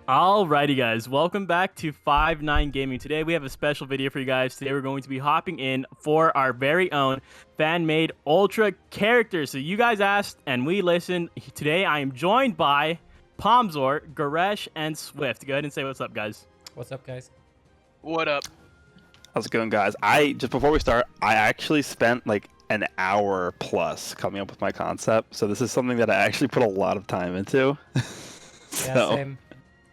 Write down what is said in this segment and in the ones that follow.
Alrighty guys, welcome back to 5-9 Gaming. Today we have a special video for you guys. Today we're going to be hopping in for our very own fan-made Ultra characters. So you guys asked and we listened. Today I am joined by Pomzor, Goresh, and Swift. Go ahead and say what's up, guys. What's up, guys? What up? How's it going, guys? Just before we start, I actually spent like an hour plus coming up with my concept. So this is something that I actually put a lot of time into. Yeah, same.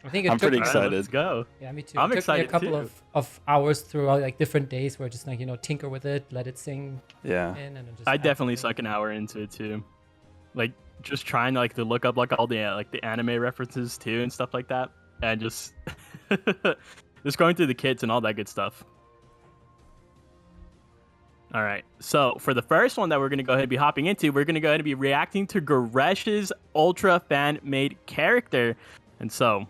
I think it I'm took pretty me, excited. Let's go. Yeah, me too. I'm it took excited me a couple too. of hours throughout like different days where just like, tinker with it, let it sing Yeah. in, and then just I add definitely something. suck an hour into it too. Like just trying to look up like all the the anime references too and stuff like that, and just just going through the kits and all that good stuff. All right, so for the first one that we're gonna go ahead and be hopping into, we're gonna go ahead and be reacting to Goresh's Ultra fan-made character, and so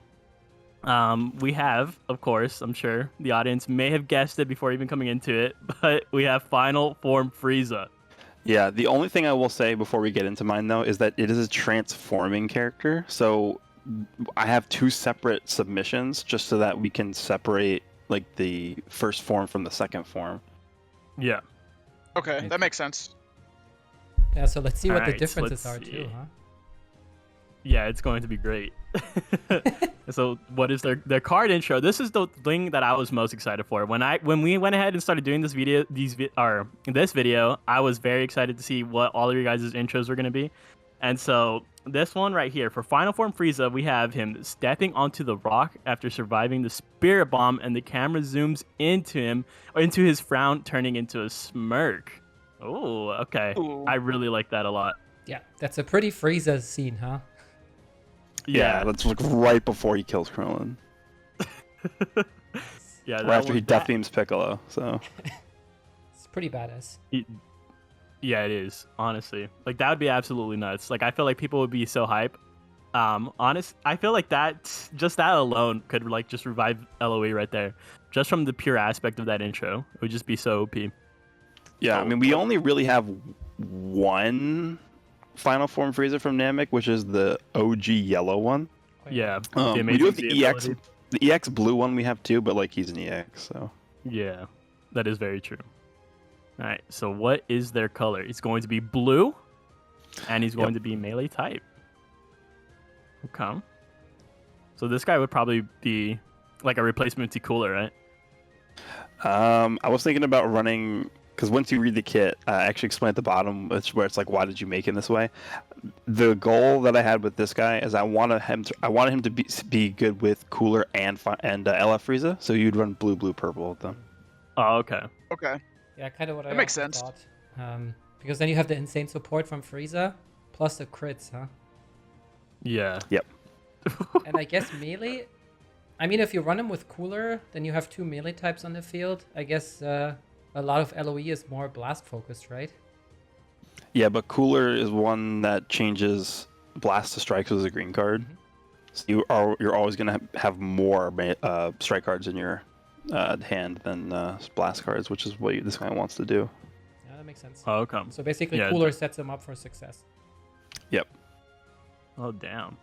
we have, of course, I'm sure the audience may have guessed it before even coming into it, but we have Final Form Frieza. Yeah, the only thing I will say before we get into mine, though, is that it is a transforming character. So I have two separate submissions just so that we can separate like the first form from the second form. Yeah. Okay, that makes sense. Yeah, so let's see what the Alright, differences let's are see. too, huh? Yeah, it's going to be great. So, what is their card intro? This is the thing that I was most excited for. When we went ahead and started doing this video, this video, I was very excited to see what all of your guys' intros were going to be. And so, this one right here for Final Form Frieza, we have him stepping onto the rock after surviving the Spirit Bomb, and the camera zooms into him, or into his frown, turning into a smirk. Oh, okay. Ooh. I really like that a lot. Yeah, that's a pretty Frieza scene, huh? Yeah, that's like right before he kills Krillin. Yeah, Right that after he death beams Piccolo. So It's pretty badass. Yeah, it is, honestly. Like, that would be absolutely nuts. Like, I feel like people would be so hype. I feel like just that alone could, like, just revive LOE right there. Just from the pure aspect of that intro. It would just be so OP. yeah, I mean, we only really have one Final Form Frieza from Namek, which is the OG yellow one. Yeah. We do have Z the EX, ability. the EX blue one we have too, but like he's an EX, so. Yeah, that is very true. All right, so what is their color? It's going to be blue, and he's going to be melee type. Okay. So this guy would probably be like a replacement to Cooler, right? I was thinking about running, because once you read the kit, I actually explain at the bottom, where it's like, why did you make him this way? The goal that I had with this guy is I wanted him to be good with Cooler and LF Frieza, so you'd run blue, blue, purple with them. Oh, okay. Okay. Yeah, kind of what I That makes also sense. thought. Because then you have the insane support from Frieza, plus the crits, huh? Yeah. Yep. And I guess melee. I mean, if you run him with Cooler, then you have two melee types on the field. I guess a lot of LOE is more blast focused, right? Yeah, but Cooler is one that changes blast to strikes with a green card. So you're always gonna have more strike cards in your hand than blast cards, which is what this guy wants to do. Yeah, that makes sense. Oh, okay. So basically, Yeah, Cooler sets him up for success. Yep. Oh, damn.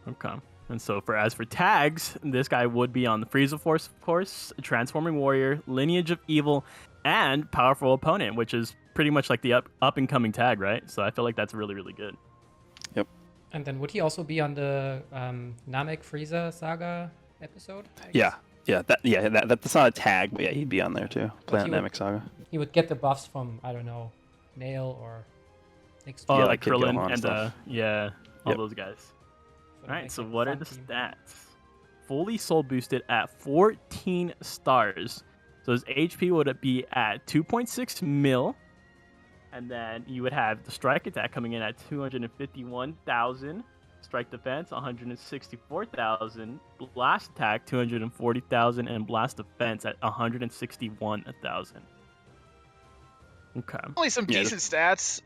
Okay. And so as for tags, this guy would be on the Frieza Force, of course, Transforming Warrior, Lineage of Evil, and Powerful Opponent, which is pretty much like the up and coming tag, right? So I feel like that's really, really good. Yep. And then would he also be on the Namek Frieza Saga episode? I Yeah. guess? That's not a tag, but yeah, he'd be on there too. Planet he would- Namek Saga. He would get the buffs from, I don't know, Nail or Next. Oh, Yeah, like like Kid Krillin Gohan and and stuff. all Yep. those guys. All right, so Like a what are fun the team. stats? Fully soul boosted at 14 stars. So his HP would be at 2.6 mil. And then you would have the strike attack coming in at 251,000. Strike defense, 164,000. Blast attack, 240,000. And blast defense at 161,000. Okay. Only some Yeah, decent stats.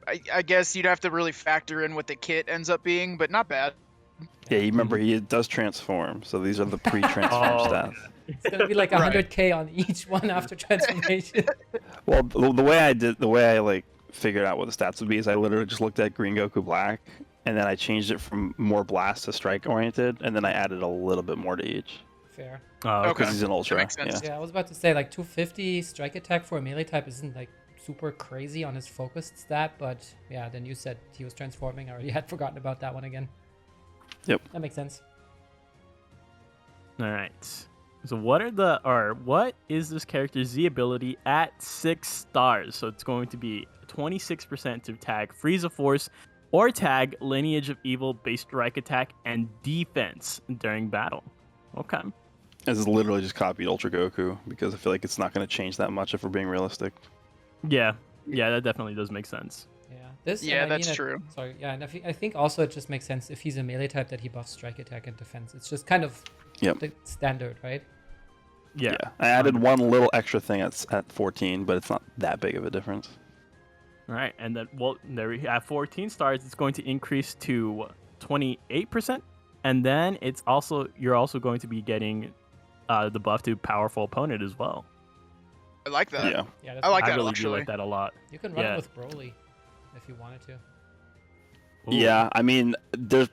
I guess you'd have to really factor in what the kit ends up being, but not bad. Yeah, you remember he does transform, so these are the pre-transform Oh, stats. It's gonna be like Right. 100k on each one after transformation. Well, the way I like figured out what the stats would be is I literally just looked at Green Goku Black and then I changed it from more blast to strike oriented, and then I added a little bit more to each. Fair. Oh, Okay. Because he's an ultra. That makes sense. Yeah. Yeah, I was about to say like 250 strike attack for a melee type isn't like super crazy on his focused stat, but yeah, then you said he was transforming. I already had forgotten about that one again. Yep. That makes sense. All right. So what is this character's Z ability at 6 stars? So it's going to be 26% to tag Frieza Force or tag Lineage of Evil based strike attack and defense during battle. Okay. This is literally just copied Ultra Goku because I feel like it's not going to change that much if we're being realistic. Yeah. Yeah, that definitely does make sense. Yeah, this. Yeah, and I that's mean, true. Sorry, yeah, and I think also it just makes sense if he's a melee type that he buffs strike attack and defense. It's just kind of Yep. the standard, right? Yeah. I added one little extra thing at 14, but it's not that big of a difference. All right. And then, well, there we have 14 stars. It's going to increase to 28%. And then you're also going to be getting the buff to powerful opponent as well. I like that. Yeah. Yeah, that's I like I that really do actually. like that a lot. You can run Yeah. it with Broly if you wanted to. Ooh. Yeah, I mean, there's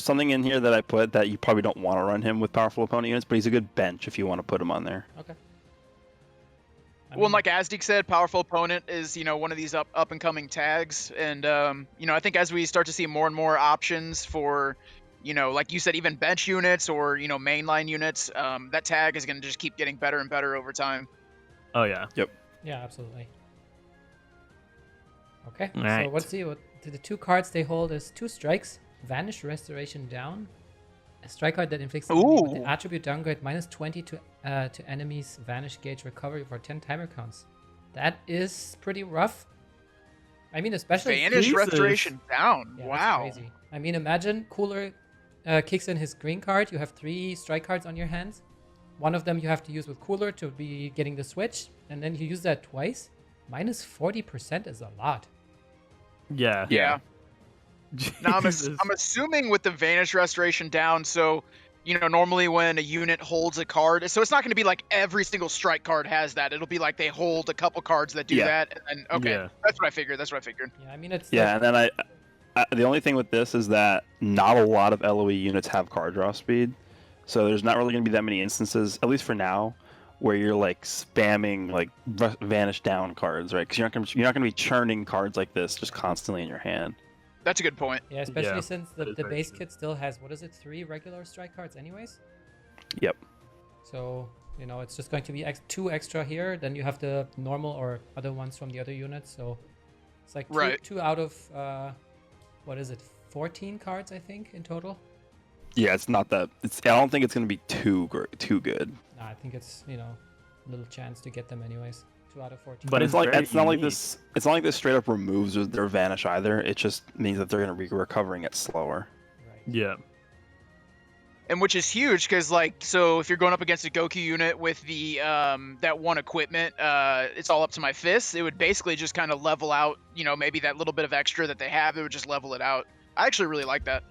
something in here that I put that you probably don't want to run him with powerful opponent units, but he's a good bench if you want to put him on there. Okay. Well, and like Azdik said, powerful opponent is one of these up and coming tags, and I think as we start to see more and more options for like you said, even bench units or mainline units, that tag is going to just keep getting better and better over time. Oh, yeah. Yeah, absolutely. Okay, Right. so let's see what the 2 cards they hold is 2 strikes, Vanish Restoration down, a strike card that inflicts an enemy with the Ooh. attribute downgrade -20 to enemies Vanish gauge recovery for 10 timer counts. That is pretty rough. I mean, especially Vanish Jesus. restoration down. yeah, Wow. that's crazy. I mean, imagine Cooler kicks in his green card. You have 3 strike cards on your hands. One of them you have to use with Cooler to be getting the switch, and then you use that twice. -40% is a lot. Yeah. Yeah. Now Jesus. I'm assuming with the Vanish restoration down, so normally when a unit holds a card, so it's not going to be like every single strike card has that. It'll be like they hold a couple cards that do Yeah. that, and then okay, Yeah. that's what I figured. Yeah, I mean, it's Yeah, like, and then the only thing with this is that not a lot of LOE units have card draw speed, so there's not really going to be that many instances, at least for now, where you're like spamming like vanish down cards, right? Because you're not going to be churning cards like this just constantly in your hand. That's a good point. yeah, especially Yeah, since that is the very base true. kit still has, what is it, 3 regular strike cards anyways? Yep. So, it's just going to be 2 extra here. Then you have the normal or other ones from the other units. So it's like Right. two out of, what is it, 14 cards, I think, in total? Yeah, it's not that. I don't think it's going to be too good. Nah, I think it's, little chance to get them anyways. 2 out of 14. But And it's it's very not like unique. this. It's not like this straight up removes their vanish either. It just means that they're going to be recovering it slower. Right. Yeah. And which is huge because so if you're going up against a Goku unit with the that one equipment, it's all up to my fists. It would basically just kind of level out, maybe that little bit of extra that they have. It would just level it out. I actually really like that.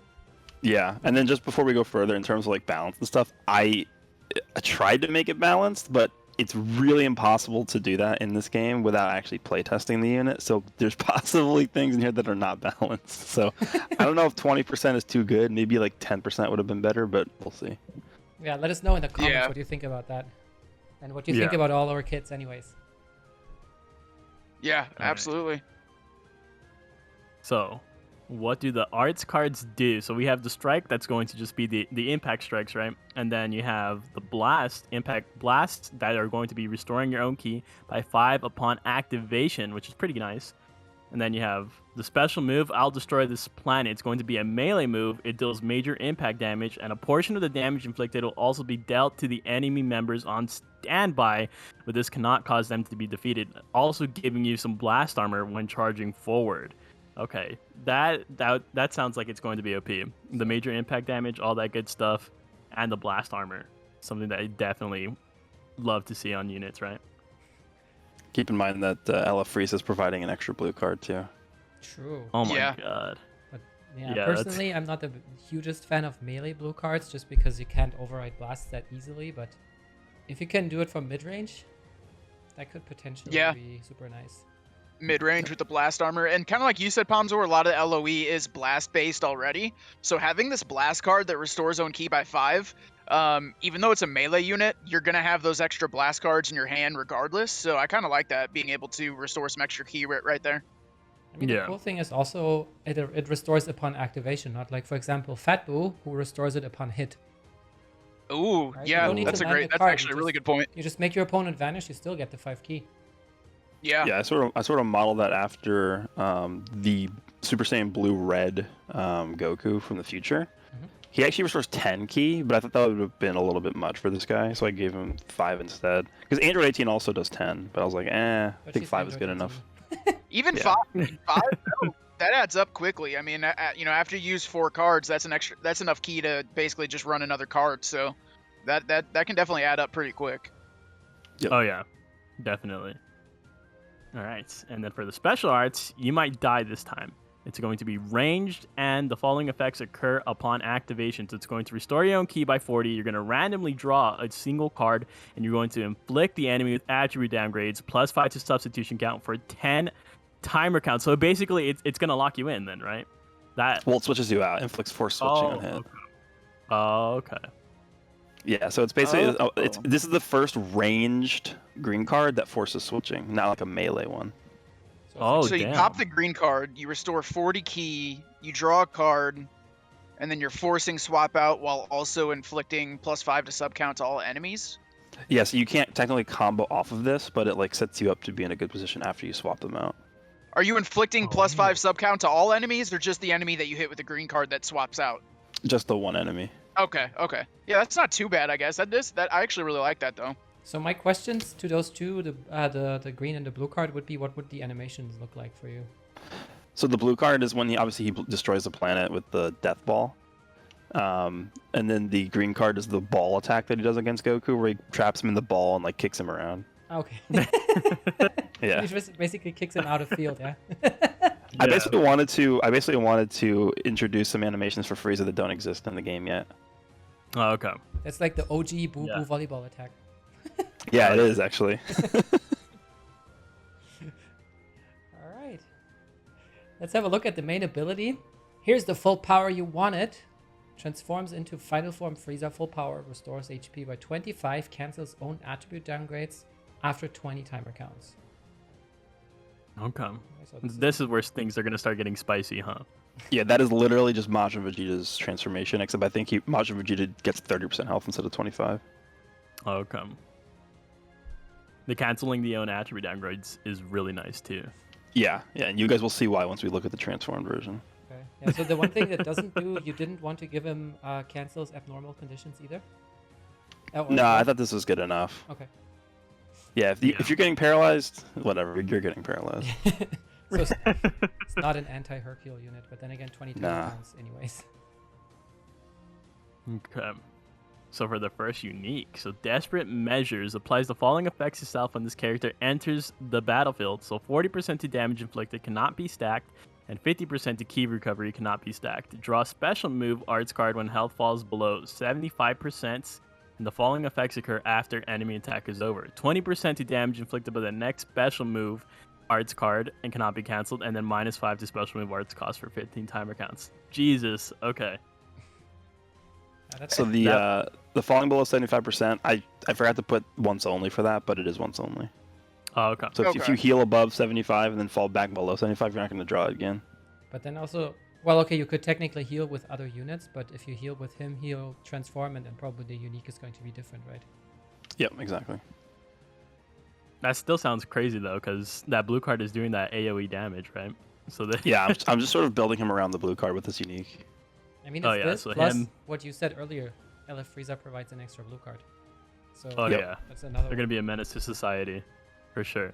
Yeah, and then just before we go further in terms of like balance and stuff, I tried to make it balanced, but it's really impossible to do that in this game without actually playtesting the unit. So there's possibly things in here that are not balanced. So I don't know if 20% is too good. Maybe like 10% would have been better, but we'll see. Yeah, let us know in the comments Yeah. what you think about that. And what you think Yeah. about all our kits anyways. Yeah, right. absolutely. So, what do the arts cards do? So we have the strike, that's going to just be the impact strikes, right? And then you have the blast, impact blasts, that are going to be restoring your own ki by 5 upon activation, which is pretty nice. And then you have the special move, I'll destroy this planet. It's going to be a melee move. It deals major impact damage, and a portion of the damage inflicted will also be dealt to the enemy members on standby, but this cannot cause them to be defeated. Also giving you some blast armor when charging forward. Okay, that sounds like it's going to be OP. The major impact damage, all that good stuff, and the blast armor. Something that I definitely love to see on units, right? Keep in mind that LF Frieza is providing an extra blue card too. True. Oh my Yeah. god. But Yeah, yeah, that's- personally, I'm not the hugest fan of melee blue cards just because you can't override blasts that easily. But if you can do it from mid range, that could potentially Yeah. be super nice. mid-range with the blast armor, and kind of like you said, Pomzor, a lot of the LOE is blast based already, so having this blast card that restores own ki by 5, even though it's a melee unit, you're gonna have those extra blast cards in your hand regardless, so I kind of like that, being able to restore some extra ki right there. I mean, the cool thing is also it restores upon activation, not like, for example, Fat Boo, who restores it upon hit. Ooh, Right? yeah, That's actually a really good point. You just make your opponent vanish, you still get the 5 ki. Yeah, I sort of modeled that after the Super Saiyan Blue Red Goku from the future. Mhm. He actually restores 10 ki, but I thought that would have been a little bit much for this guy, so I gave him 5 instead. Because Android 18 also does 10, but I was like, I think 5 is good enough. even Yeah. 5, that adds up quickly. I mean, you know, after you use 4 cards, that's enough ki to basically just run another card. So that can definitely add up pretty quick. Yep. Oh yeah, definitely. All right, and then for the special arts, you might die this time. It's going to be ranged, and the following effects occur upon activation. So it's going to restore your own ki by 40. You're going to randomly draw a single card, and you're going to inflict the enemy with attribute downgrades, +5 to substitution count for 10 timer count. So basically, it's going to lock you in then, right? Well, it switches you out, inflicts force switching on hit. Okay. Oh, okay. Yeah, so it's basically this is the first ranged green card that forces switching, not like a melee one. So you pop the green card, you restore 40 ki, you draw a card, and then you're forcing swap out while also inflicting +5 to sub count to all enemies. Yeah, so you can't technically combo off of this, but it like sets you up to be in a good position after you swap them out. Are you inflicting +5 sub count to all enemies, or just the enemy that you hit with the green card that swaps out? Just the one enemy. Okay. Yeah, that's not too bad, I guess. That I actually really like that though. So my questions to those two, the green and the blue card, would be, what would the animations look like for you? So the blue card is when he destroys the planet with the death ball. And then the green card is the ball attack that he does against Goku, where he traps him in the ball and like kicks him around. Okay. Yeah. He just basically kicks him out of field, yeah? I basically wanted to introduce some animations for Frieza that don't exist in the game yet. Oh, okay. That's like the OG Boo Boo volleyball attack. Yeah, it is actually. Alright. Let's have a look at the main ability. Here's the full power you wanted. Transforms into Final Form Frieza. Full power, restores HP by 25, cancels own attribute downgrades after 20 timer counts. Okay. So This is where things are going to start getting spicy, huh? Yeah, that is literally just Majin Vegeta's transformation, except I think Majin Vegeta gets 30% health instead of 25. Okay. The canceling the own attribute downgrades is really nice too. Yeah, and you guys will see why once we look at the transformed version. Okay. Yeah, so the one thing that doesn't do, you didn't want to give him cancels abnormal conditions either? No, I thought this was good enough. Okay. Yeah, if you're getting paralyzed, whatever, you're getting paralyzed. So it's not an anti-Hercule unit, but then again, 20 timer counts anyways. Okay. So for the first unique, so Desperate Measures applies the following effects itself when this character enters the battlefield. So 40% to damage inflicted cannot be stacked, and 50% to ki recovery cannot be stacked. Draw a special move arts card when health falls below 75%, and the following effects occur after enemy attack is over. 20% to damage inflicted by the next special move arts card and cannot be cancelled, and then -5 to special move arts cost for 15 timer counts. Jesus, okay. So the falling below 75%, I forgot to put once only for that, but it is once only. Oh, okay. So if you heal above 75 and then fall back below 75, you're not going to draw it again. But then also, well, okay, you could technically heal with other units, but if you heal with him, he'll transform, and then probably the unique is going to be different, right? Yep, exactly. That still sounds crazy though, because that blue card is doing that AoE damage, right? So yeah, I'm just sort of building him around the blue card with this unique. I mean, it's this so plus what you said earlier. FF Frieza provides an extra blue card. So yeah, that's another. They're gonna be a menace to society, for sure.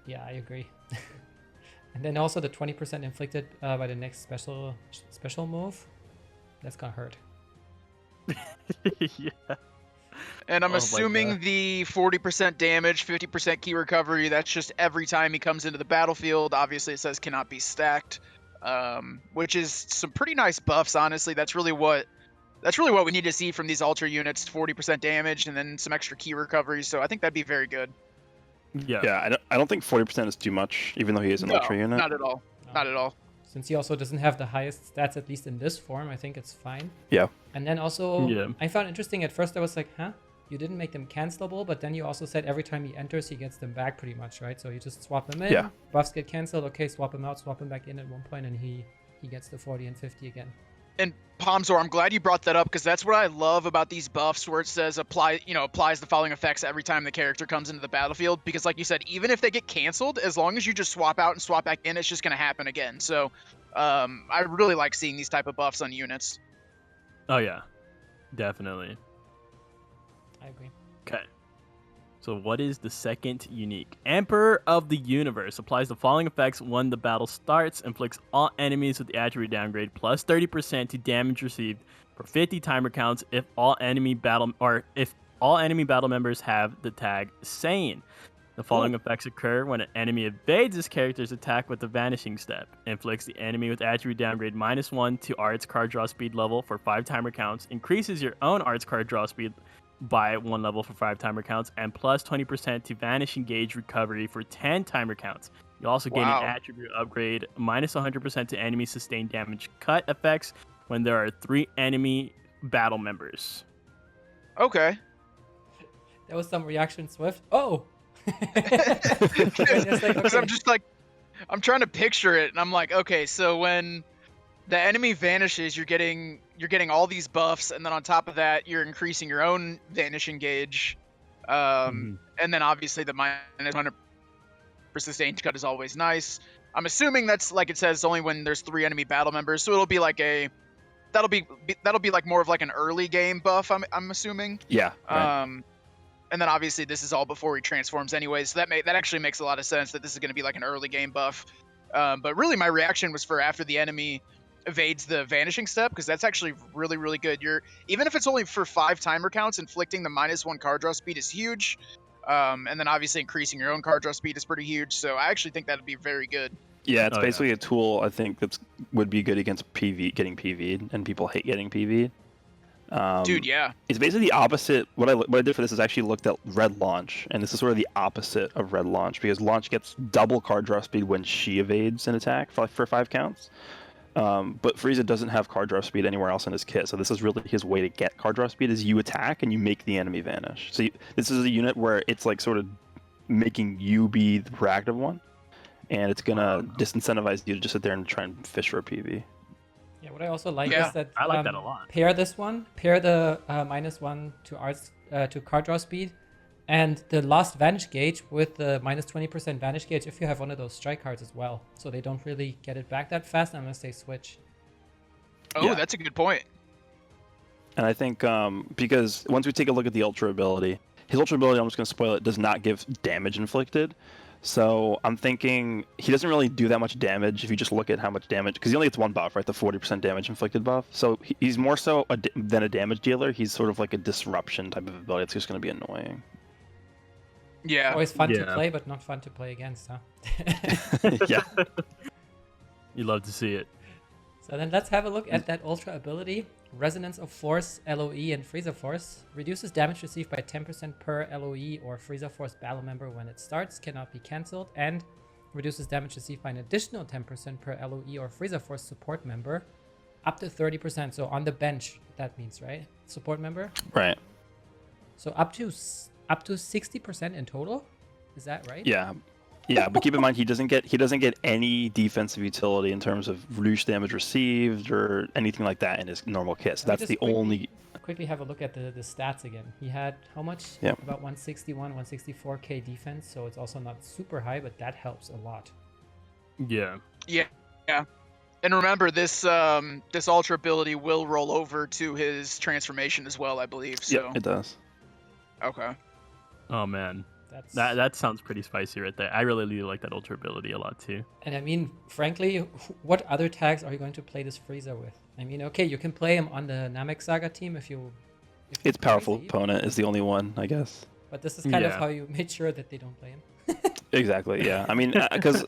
Yeah, I agree. And then also the 20% inflicted by the next special move. That's gonna hurt. Yeah. And I'm assuming the 40% damage, 50% ki recovery, that's just every time he comes into the battlefield. Obviously, it says cannot be stacked, which is some pretty nice buffs, honestly. That's really what we need to see from these Ultra units, 40% damage and then some extra ki recovery. So I think that'd be very good. Yeah. Yeah, I don't think 40% is too much, even though he is an No, Ultra unit. not at all. Not at all. Since he also doesn't have the highest stats, at least in this form, I think it's fine. Yeah. And then also, Yeah. I found interesting at first, I was like, huh? You didn't make them cancelable, but then you also said every time he enters, he gets them back pretty much, right? So you just swap them in, Yeah. buffs get canceled, okay, swap him out, swap him back in at one point, and he gets the 40 and 50 again. And Pomzor, I'm glad you brought that up because that's what I love about these buffs where it says applies the following effects every time the character comes into the battlefield. Because like you said, even if they get canceled, as long as you just swap out and swap back in, it's just going to happen again. So I really like seeing these type of buffs on units. Oh yeah, definitely. I agree. Okay. So what is the second unique? Emperor of the Universe applies the following effects when the battle starts. Inflicts all enemies with the attribute downgrade plus 30% to damage received for 50 timer counts if all enemy battle members have the tag Sane. The following effects occur when an enemy evades this character's attack with the Vanishing Step. Inflicts the enemy with attribute downgrade -1 to Arts card draw speed level for 5 timer counts. Increases your own Arts card draw speed by 1 level for 5 timer counts, and plus 20% to Vanishing Gauge recovery for 10 timer counts. You also gain Wow. an attribute upgrade -100% to enemy sustained damage cut effects when there are 3 enemy battle members. Okay. That was some reaction Swift. Oh! Because okay. I'm just like, I'm trying to picture it, and I'm like, okay, so when the enemy vanishes, you're getting all these buffs, and then on top of that, you're increasing your own vanishing gauge, and then obviously the -100 for sustained cut is always nice. I'm assuming that's like it says only when there's 3 enemy battle members, so it'll be like that'll be like more of like an early game buff. I'm assuming. Yeah. Right. And then obviously this is all before he transforms anyway, so that actually makes a lot of sense that this is going to be like an early game buff. But really my reaction was for after the enemy evades the Vanishing Step, because that's actually really, really good. Even if it's only for 5 timer counts, inflicting the -1 card draw speed is huge. And then obviously increasing your own card draw speed is pretty huge. So I actually think that'd be very good. Yeah, it's Oh, basically a tool I think would be good against getting PV'd, and people hate getting PV'd. Dude, yeah. It's basically the opposite. What I did for this is actually looked at Red Launch, and this is sort of the opposite of Red Launch, because Launch gets double card draw speed when she evades an attack for 5 counts. But Frieza doesn't have card draw speed anywhere else in his kit, so this is really his way to get card draw speed is you attack and you make the enemy vanish. So this is a unit where it's like sort of making you be the proactive one, and it's gonna disincentivize you to just sit there and try and fish for a PV. Yeah, what I also like Yeah, is that I like that a lot. Pair the -1 to arts to card draw speed, and the Lost Vanish Gauge with the -20% Vanish Gauge if you have one of those strike cards as well. So they don't really get it back that fast unless they switch. Oh, Yeah. that's a good point. And I think because once we take a look at the Ultra ability, his Ultra ability, I'm just going to spoil it, does not give damage inflicted. So I'm thinking he doesn't really do that much damage if you just look at how much damage, because he only gets 1 buff, right? The 40% damage inflicted buff. So he's more so than a damage dealer. He's sort of like a disruption type of ability. It's just going to be annoying. Yeah. Always fun to Yeah. play, but not fun to play against, huh? Yeah. You love to see it. So then let's have a look at that Ultra ability. Resonance of Force, LOE, and Frieza Force. Reduces damage received by 10% per LOE or Frieza Force battle member when it starts. Cannot be cancelled. And reduces damage received by an additional 10% per LOE or Frieza Force support member. Up to 30%. So on the bench, that means, right? Support member? Right. So up to 60% in total? Is that right? Yeah. Yeah, but keep in mind he doesn't get any defensive utility in terms of reduced damage received or anything like that in his normal kit. So Let me that's the just only. Quickly have a look at the stats again. He had how much? Yeah. About 161, 164k defense, so it's also not super high, but that helps a lot. Yeah. Yeah. And remember, this Ultra ability will roll over to his transformation as well, I believe. So. Yeah, it does. Okay. Oh man. That's That sounds pretty spicy right there. I really like that Ultra ability a lot too. And I mean, frankly, what other tags are you going to play this Frieza with? I mean, okay, you can play him on the Namek Saga team if you. Its powerful crazy, opponent is the only one, I guess. But this is kind of Yeah. how you made sure that they don't play him. Exactly. Yeah. I mean, because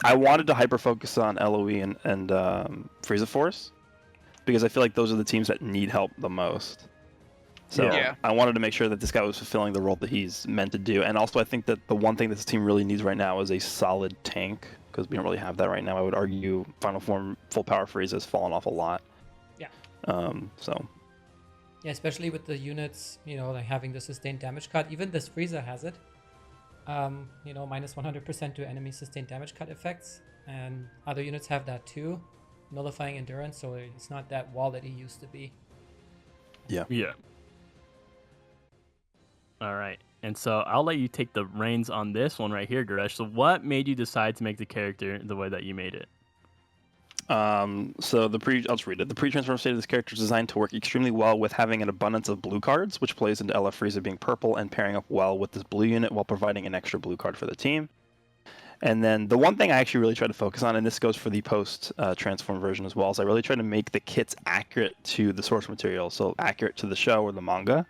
I wanted to hyper focus on LOE and Frieza Force, because I feel like those are the teams that need help the most. So Yeah. I wanted to make sure that this guy was fulfilling the role that he's meant to do. And also I think that the one thing that this team really needs right now is a solid tank, because we don't really have that right now. I would argue Final Form Full Power Frieza has fallen off a lot. Yeah. So Yeah, especially with the units, like having the sustained damage cut. Even this Frieza has it. Minus 100% to enemy sustained damage cut effects. And other units have that too. Nullifying endurance, so it's not that wall that he used to be. Yeah. All right. And so I'll let you take the reins on this one right here, Goresh. So what made you decide to make the character the way that you made it? I'll just read it. The pre-transform state of this character is designed to work extremely well with having an abundance of blue cards, which plays into FF Frieza being purple and pairing up well with this blue unit while providing an extra blue card for the team. And then the one thing I actually really try to focus on, and this goes for the post-transform version as well, is I really try to make the kits accurate to the source material, so accurate to the show or the manga.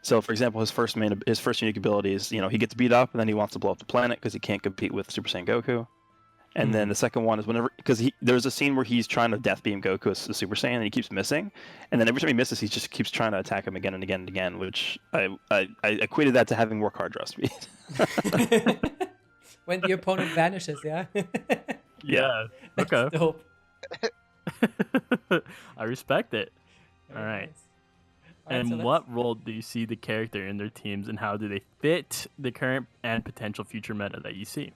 So, for example, his first unique ability is, he gets beat up and then he wants to blow up the planet because he can't compete with Super Saiyan Goku. And then the second one is because there's a scene where he's trying to death beam Goku as a Super Saiyan and he keeps missing, and then every time he misses, he just keeps trying to attack him again and again and again, which I equated that to having more card draw speed. When the opponent vanishes, yeah. Yeah. Okay. That's dope. I respect it. Very All right. nice. All right, And so let's- what role do you see the character in their teams, and how do they fit the current and potential future meta that you see?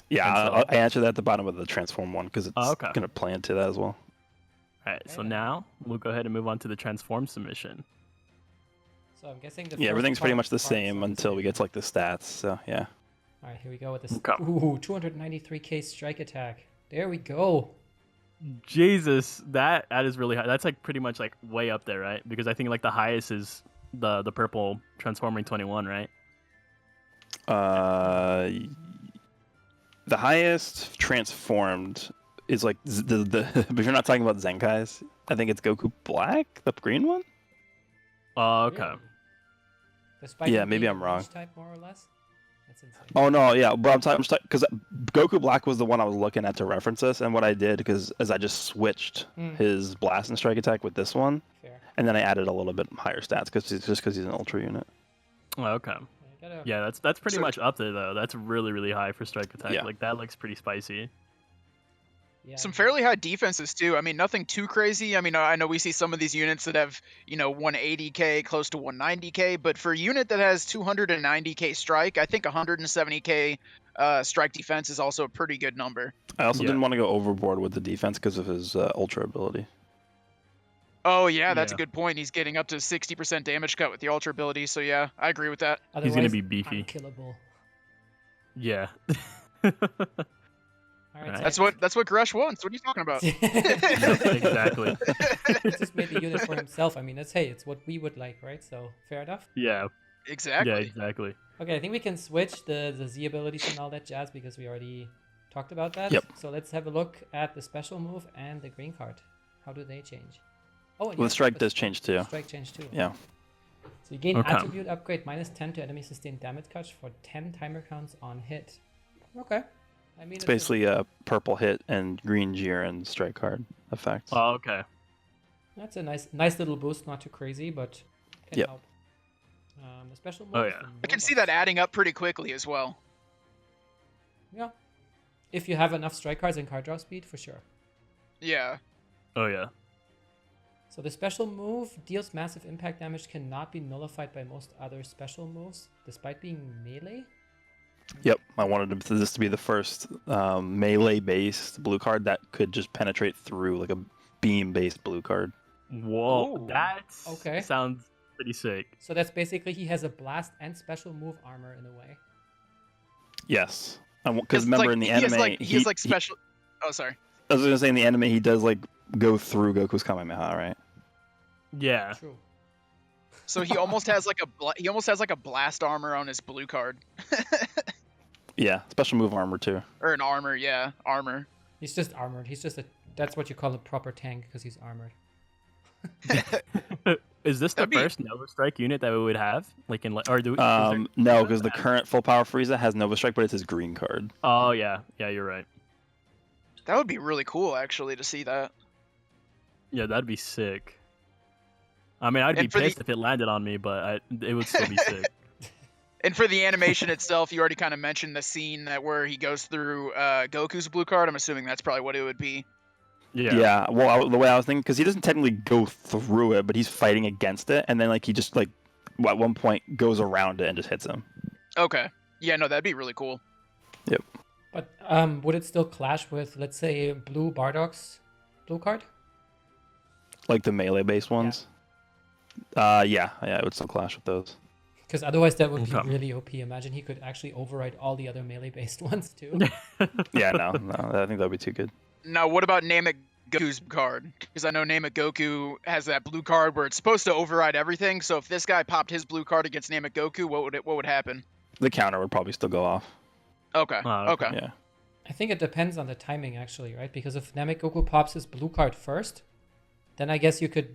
Yeah, And so- I answered that at the bottom of the transform one because it's okay. going to play into that as well. All right. So Okay. now we'll go ahead and move on to the transform submission. So I'm guessing the Yeah, first everything's pretty part- much the parts same are the until we same. get to like the stats. So yeah. All right, here we go with this. Okay. Ooh, 293k strike attack. There we go. Jesus, that is really high. That's like pretty much like way up there, right? Because I think like the highest is the purple transforming 21, right? The highest transformed is like but you're not talking about Zenkai's. I think it's Goku Black, the green one. Oh, okay. Really? Despite Yeah, him maybe being I'm a wrong. range type, more or less. That's insane. Oh no, yeah, but I'm talking because Goku Black was the one I was looking at to reference this, and what I did is I just switched his blast and strike attack with this one, Fair. and then I added a little bit higher stats because he's an ultra unit. Oh, okay. You gotta- Yeah, that's pretty So- much up there though. That's really, really high for strike attack. Yeah. Like that looks pretty spicy. yeah. Some fairly high defenses too. I mean, nothing too crazy. I mean, I know we see some of these units that have, 180k, close to 190k, but for a unit that has 290k strike, I think 170k strike defense is also a pretty good number. I also Yeah. didn't want to go overboard with the defense because of his ultra ability. Oh yeah, that's Yeah. a good point. He's getting up to 60% damage cut with the ultra ability, so yeah, I agree with that. He's gonna Otherwise, be beefy. Unkillable. Yeah. All right, Alright. so That's what Goresh wants. What are you talking about? Exactly. He just made the unit for himself. I mean, it's what we would like, right? So fair enough. Yeah. Exactly. Yeah, exactly. Okay, I think we can switch the Z abilities and all that jazz because we already talked about that. Yep. So let's have a look at the special move and the green card. How do they change? Oh, and Well, yeah, the strike but does change too. Strike change too. Yeah. So you gain Okay. attribute upgrade -10 to enemy sustained damage cut for 10 timer counts on hit. Okay. I mean, It's basically a purple hit and green Jiren strike card effect. Oh, okay. that's a nice little boost, not too crazy, but can Yep. help. The special move. Oh, yeah. I can see that adding up pretty quickly as well. Yeah. If you have enough strike cards and card draw speed, for sure. Yeah. Oh yeah. So the special move deals massive impact damage, cannot be nullified by most other special moves, despite being melee. Yep, I wanted this to be the first melee-based blue card that could just penetrate through like a beam-based blue card. Whoa, Ooh. that Okay. sounds pretty sick. So that's basically he has a blast and special move armor in a way. Yes, because remember in the he anime, he has like special. Oh, sorry. I was gonna say in the anime he does like go through Goku's Kamehameha, right? Yeah. True. So he almost has like a blast armor on his blue card, Yeah, special move armor too. or an armor. Yeah, armor. He's just armored. That's what you call a proper tank because he's armored. Is this the That'd be- first Nova Strike unit that we would have? Like in or do we, No, because the current full power Frieza has Nova Strike, but it's his green card. Oh yeah, yeah, you're right. That would be really cool, actually, to see that. Yeah, that'd be sick. I mean, I'd be And for the- pissed if it landed on me, but it would still be sick. And for the animation itself, you already kind of mentioned the scene where he goes through Goku's blue card. I'm assuming that's probably what it would be. Yeah. Well, the way I was thinking, because he doesn't technically go through it, but he's fighting against it, and then like he just like at one point goes around it and just hits him. Okay. Yeah, no, that'd be really cool. Yep. But would it still clash with, let's say, blue Bardock's blue card? Like the melee based ones. Yeah, it would still clash with those. Because otherwise that would be Okay. really OP. Imagine he could actually override all the other melee-based ones too. Yeah, no, I think that'd be too good. Now, what about Namek Goku's card? Because I know Namek Goku has that blue card where it's supposed to override everything. So if this guy popped his blue card against Namek Goku, what would happen? The counter would probably still go off. Okay. Oh, okay. Okay. Yeah. I think it depends on the timing actually, right? Because if Namek Goku pops his blue card first, then I guess you could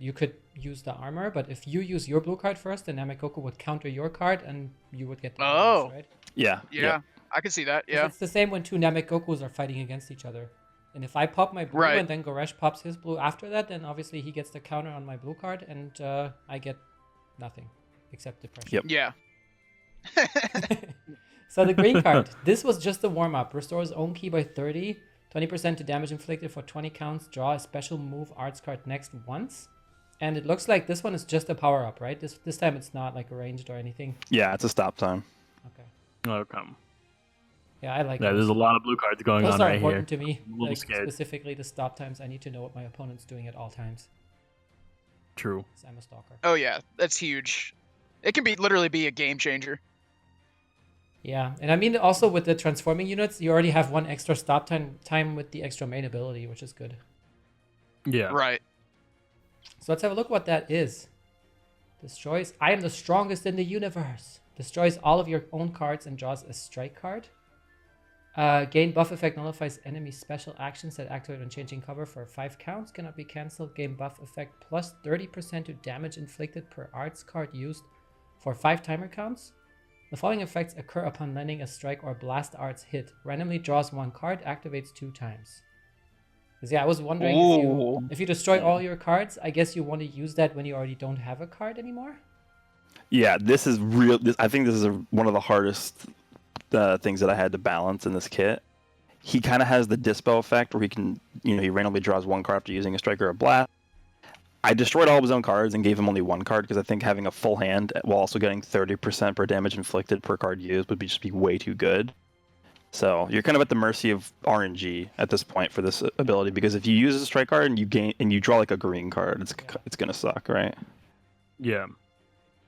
use the armor. But if you use your blue card first, then Namek Goku would counter your card and you would get the Oh. right? Yeah. Yeah, I can see that. 'Cause Yeah. It's the same when two Namek Gokus are fighting against each other. And if I pop my blue Right. and then Goresh pops his blue after that, then obviously he gets the counter on my blue card and I get nothing except depression. Yep. Yeah. So the green card, this was just the warm-up. Restores own ki by 30, 20% to damage inflicted for 20 counts. Draw a special move arts card next once. And it looks like this one is just a power-up, right? This time it's not like ranged or anything. Yeah, it's a stop time. Okay. Okay. Yeah, I like Yeah, those. there's a lot of blue cards going Those on are right here. important to me. I'm a little Like scared. specifically the stop times. I need to know what my opponent's doing at all times. True. 'Cause I'm a stalker. Oh yeah, that's huge. It can be literally be a game changer. Yeah, and I mean also with the transforming units, you already have one extra stop time with the extra main ability, which is good. Yeah. Right. So let's have a look what that is. Destroys. I am the strongest in the universe. Destroys all of your own cards and draws a strike card. Gain buff effect nullifies enemy special actions that activate when changing cover for 5 counts. Cannot be cancelled. Gain buff effect plus 30% to damage inflicted per arts card used for 5 timer counts. The following effects occur upon landing a strike or blast arts hit. Randomly draws 1 card, activates 2 times. Because yeah, I was wondering if you destroy all your cards, I guess you want to use that when you already don't have a card anymore. Yeah, this is real. I think this is one of the hardest things that I had to balance in this kit. He kind of has the dispel effect where he can, he randomly draws 1 card after using a strike or a blast. I destroyed all of his own cards and gave him only 1 card because I think having a full hand while also getting 30% per damage inflicted per card used would just be way too good. So you're kind of at the mercy of RNG at this point for this ability, because if you use a strike card and you draw like a green card, it's gonna suck, right? Yeah.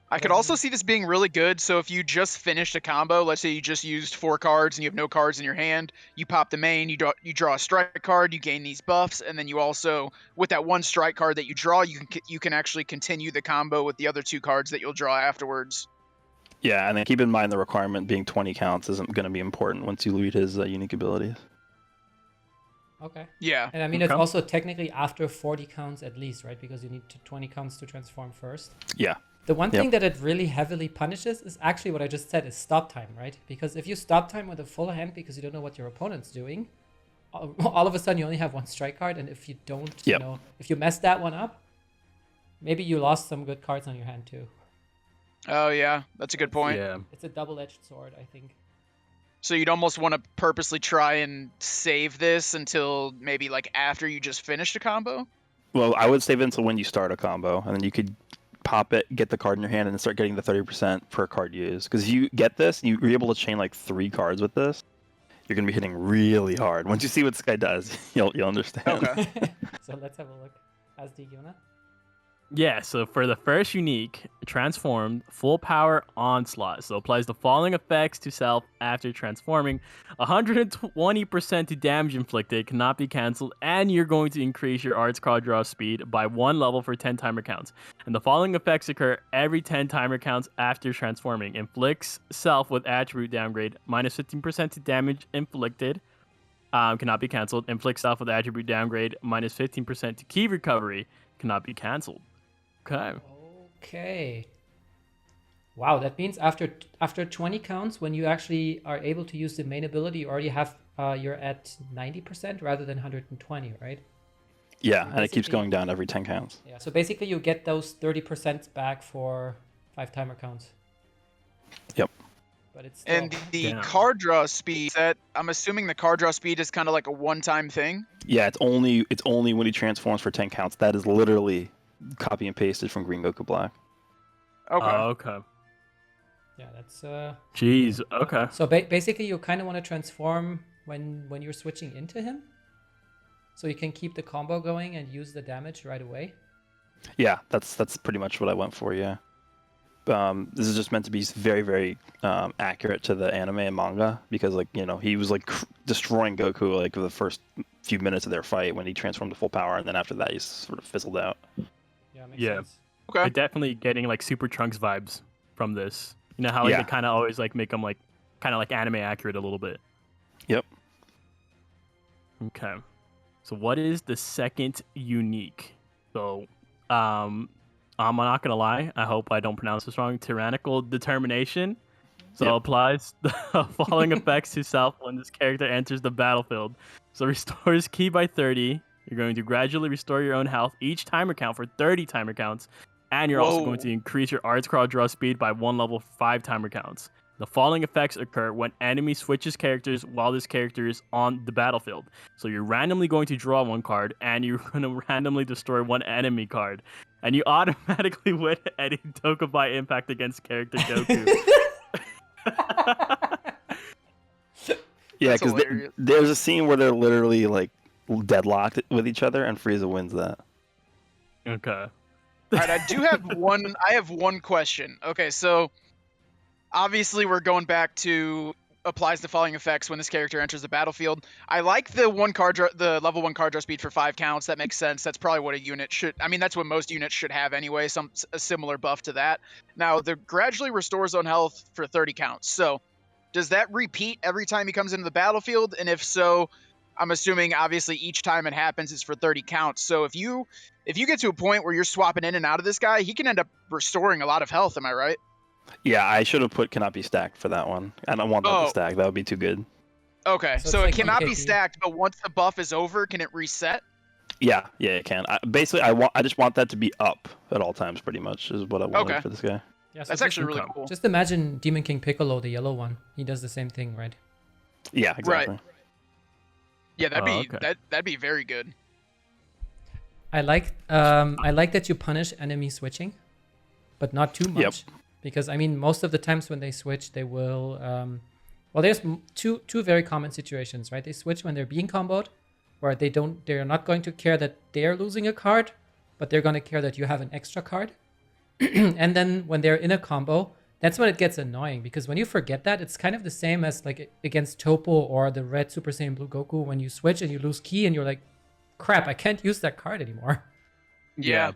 I could also see this being really good. So if you just finished a combo, let's say you just used 4 cards and you have no cards in your hand, you pop the main, you draw a strike card, you gain these buffs, and then you also, with that 1 strike card that you draw, you can actually continue the combo with the other 2 cards that you'll draw afterwards. Yeah, and then keep in mind the requirement being 20 counts isn't going to be important once you read his unique abilities. Okay. Yeah. And I mean, it's Okay. also technically after 40 counts at least, right? Because you need 20 counts to transform first. Yeah. The one Yep. thing that it really heavily punishes is actually what I just said, is stop time, right? Because if you stop time with a full hand because you don't know what your opponent's doing, all of a sudden you only have 1 strike card, and if you don't, Yep. if you mess that one up, maybe you lost some good cards on your hand too. Oh yeah, that's a good point. Yeah. It's a double-edged sword, I think. So you'd almost want to purposely try and save this until maybe like after you just finished a combo. Well, I would save it until when you start a combo, and then you could pop it, get the card in your hand, and then start getting the 30% per card used. Because if you get this, and you're able to chain like 3 cards with this, you're going to be hitting really hard. Once you see what this guy does, you'll understand. Okay. So let's have a look. Asdi, you wanna? Yeah, so for the first unique, transformed full power onslaught. So applies the following effects to self after transforming. 120% to damage inflicted, cannot be cancelled, and you're going to increase your arts card draw speed by 1 level for 10 timer counts. And the following effects occur every 10 timer counts after transforming. Inflicts self with attribute downgrade, minus 15% to damage inflicted. Cannot be cancelled. Inflicts self with attribute downgrade, minus 15% to key recovery. Cannot be cancelled. Okay. Okay. Wow, that means after 20 counts, when you actually are able to use the main ability, you already have you're at 90% rather than 120, right? Yeah, So and it keeps basically- going down every 10 counts. Yeah, so basically you get those 30% back for 5 timer counts. Yep. But it's still... And the Damn. card draw speed, I'm assuming the card draw speed is kind of like a one-time thing. Yeah, it's only when he transforms for 10 counts. That is literally copy and pasted from Green Goku Black. Okay. Oh, okay. Yeah, that's... Jeez. Okay. So basically you kind of want to transform when you're switching into him. So you can keep the combo going and use the damage right away. Yeah, that's pretty much what I went for. Yeah. This is just meant to be very, very accurate to the anime and manga because, like, you know, he was like destroying Goku like the first few minutes of their fight when he transformed to full power, and then after that he sort of fizzled out. Yeah, makes Yeah. sense. Okay. I'm definitely getting like Super Trunks vibes from this. You know how like Yeah. they kind of always like make them like kind of like anime accurate a little bit. Yep. Okay. So what is the second unique? So, I'm not gonna lie. I hope I don't pronounce this wrong. Tyrannical Determination. So Yep. applies the following effects to self when this character enters the battlefield. So restores ki by 30. You're going to gradually restore your own health each timer count for 30 timer counts. And you're also going Whoa. to increase your arts crawl draw speed by 1 level 5 timer counts. The following effects occur when enemy switches characters while this character is on the battlefield. So you're randomly going to draw one card, and you're going to randomly destroy one enemy card. And you automatically win any Tokubai impact against character Goku. Yeah, That's because hilarious. there's a scene where they're literally like deadlocked with each other, and Frieza wins that. Okay. All right, I have one question. Okay, so obviously we're going back to applies the following effects when this character enters the battlefield. I like the the level 1 card draw speed for 5 counts. That makes sense. That's probably what a unit should. I mean, that's what most units should have anyway. A similar buff to that. Now, the gradually restores own health for 30 counts. So, does that repeat every time he comes into the battlefield? And if so, I'm assuming obviously each time it happens is for 30 counts. So if you get to a point where you're swapping in and out of this guy, he can end up restoring a lot of health. Am I right? Yeah, I should have put cannot be stacked for that one. I don't want that Oh. to stack. That would be too good. Okay, So so it's it like cannot be EKP. stacked, but once the buff is over, can it reset? Yeah, it can. I just want that to be up at all times, pretty much, is what I wanted Okay. for this guy. Yeah, so That's just, actually really okay. cool. just imagine Demon King Piccolo, the yellow one. He does the same thing, right? Yeah, exactly. Yeah, that'd Oh, be okay. that'd be very good. I like that you punish enemy switching, but not too much. Yep. Because I mean, most of the times when they switch, they will. Well, there's two very common situations, right? They switch when they're being comboed, where they're not going to care that they're losing a card, but they're going to care that you have an extra card. And then when they're in a combo, that's when it gets annoying, because when you forget that, it's kind of the same as like against Topo or the red Super Saiyan Blue Goku, when you switch and you lose ki and you're like, crap, I can't use that card anymore. Yeah.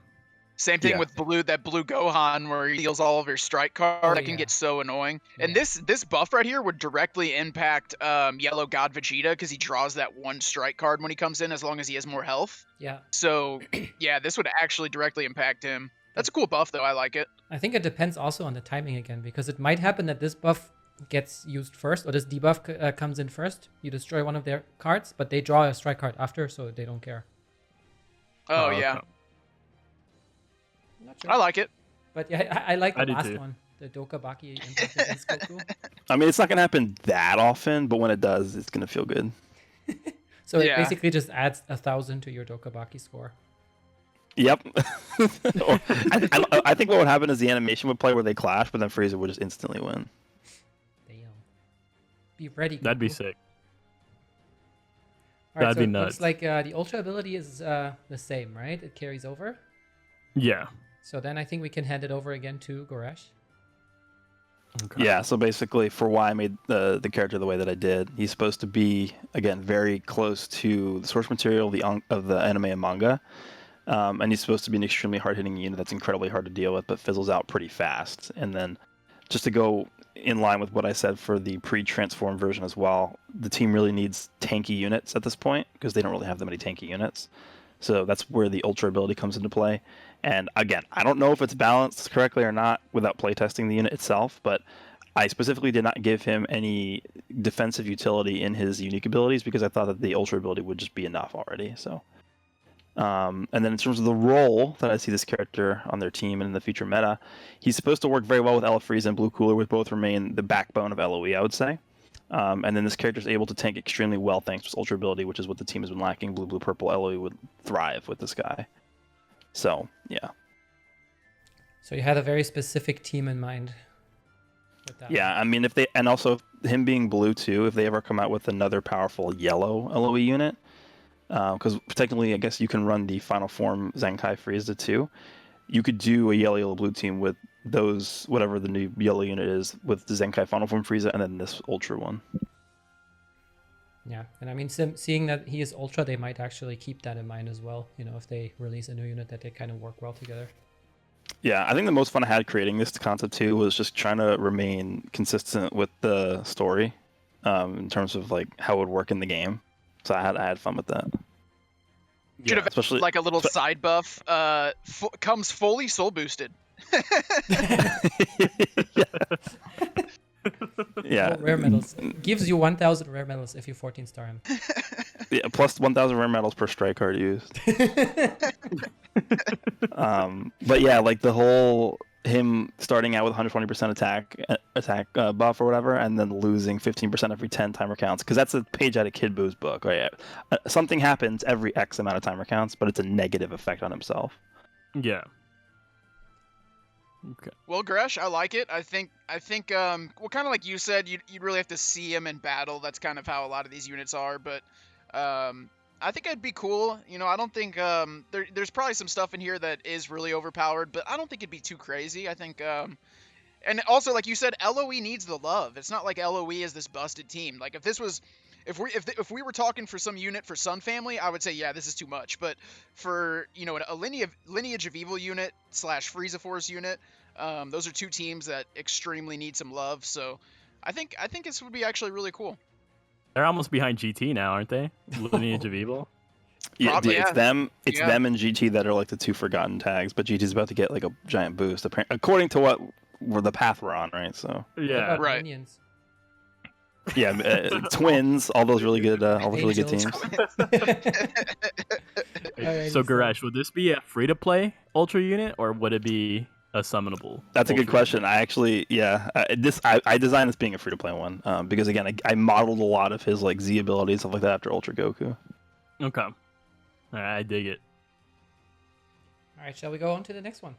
Same thing Yeah. with that blue Gohan where he deals all of your strike card. Oh, That can yeah. get so annoying. And Yeah. this buff right here would directly impact Yellow God Vegeta because he draws that one strike card when he comes in as long as he has more health. Yeah. So yeah, this would actually directly impact him. That's a cool buff though. I like it. I think it depends also on the timing again, because it might happen that this buff gets used first, or this debuff comes in first. You destroy one of their cards, but they draw a strike card after, so they don't care. Oh, okay. yeah, I'm not sure. I like it. But yeah, I like the I do last too. one, the Dokabaki impact against Goku. I mean, it's not gonna happen that often, but when it does, it's gonna feel good. So it Yeah. basically just adds 1,000 to your Dokabaki score. Yep. I think what would happen is the animation would play where they clash, but then Frieza would just instantly win. Damn. Be ready. That'd be Goku. sick. All right, that'd so be it nuts. looks like the Ultra ability is the same, right? It carries over. Yeah. So then I think we can hand it over again to Goresh. Okay. Yeah, so basically, for why I made the character the way that I did, he's supposed to be, again, very close to the source material of the anime and manga. And he's supposed to be an extremely hard-hitting unit that's incredibly hard to deal with, but fizzles out pretty fast. And then, just to go in line with what I said for the pre-transform version as well, the team really needs tanky units at this point, because they don't really have that many tanky units. So that's where the Ultra ability comes into play. And again, I don't know if it's balanced correctly or not without playtesting the unit itself, but I specifically did not give him any defensive utility in his unique abilities because I thought that the Ultra ability would just be enough already. So And then in terms of the role that I see this character on their team and in the future meta, he's supposed to work very well with FF Frieza and Blue Cooler, with both remain the backbone of LoE, I would say. And then this character is able to tank extremely well thanks to his Ultra ability, which is what the team has been lacking. Blue, purple LoE would thrive with this guy. So, yeah. So you had a very specific team in mind. With that Yeah, one. I mean, if they, and also him being blue too, if they ever come out with another powerful yellow LoE unit, because technically, I guess you can run the Final Form Zenkai Frieza too. You could do a yellow blue team with those, whatever the new yellow unit is, with the Zenkai Final Form Frieza and then this Ultra one. Yeah, and I mean, seeing that he is Ultra, they might actually keep that in mind as well. You know, if they release a new unit, that they kind of work well together. Yeah, I think the most fun I had creating this concept too was just trying to remain consistent with the story, in terms of like how it would work in the game. So I had fun with that. Should have especially like a little side buff. Comes fully soul boosted. Yeah. Oh, rare medals. Gives you 1,000 rare medals if you 14-star him. Yeah, plus 1,000 rare medals per strike card used. But yeah, like the whole him starting out with 120% attack buff or whatever, and then losing 15% every 10 timer counts, because that's a page out of Kid Boo's book, right? Something happens every X amount of timer counts, but it's a negative effect on himself. Yeah. Okay. Well, Goresh, I like it. I think, well, kind of like you said, you'd really have to see him in battle. That's kind of how a lot of these units are, but I think it'd be cool. You know, I don't think there's probably some stuff in here that is really overpowered, but I don't think it'd be too crazy. I think, and also like you said, LoE needs the love. It's not like LoE is this busted team. Like if we were talking for some unit for Sun Family, I would say yeah, this is too much. But for a Lineage of Evil unit / Frieza Force unit, those are two teams that extremely need some love. So I think this would be actually really cool. They're almost behind GT now, aren't they? Lineage of Evil. Yeah, Probably, it's yeah. them. It's Yeah. them and GT that are like the two forgotten tags. But GT's about to get like a giant boost, according to the path we're on, right? So What Yeah. about Right. Minions? yeah, twins, all those really good Angels. teams. Alrighty, So Goresh, would this be a free-to-play Ultra unit, or would it be a summonable? That's a good Ultra question. I actually, I designed this being a free to play one, because again, I modeled a lot of his like Z abilities stuff like that after Ultra Goku. unit? Okay. All right, I dig it. All right, shall we go on to the next one?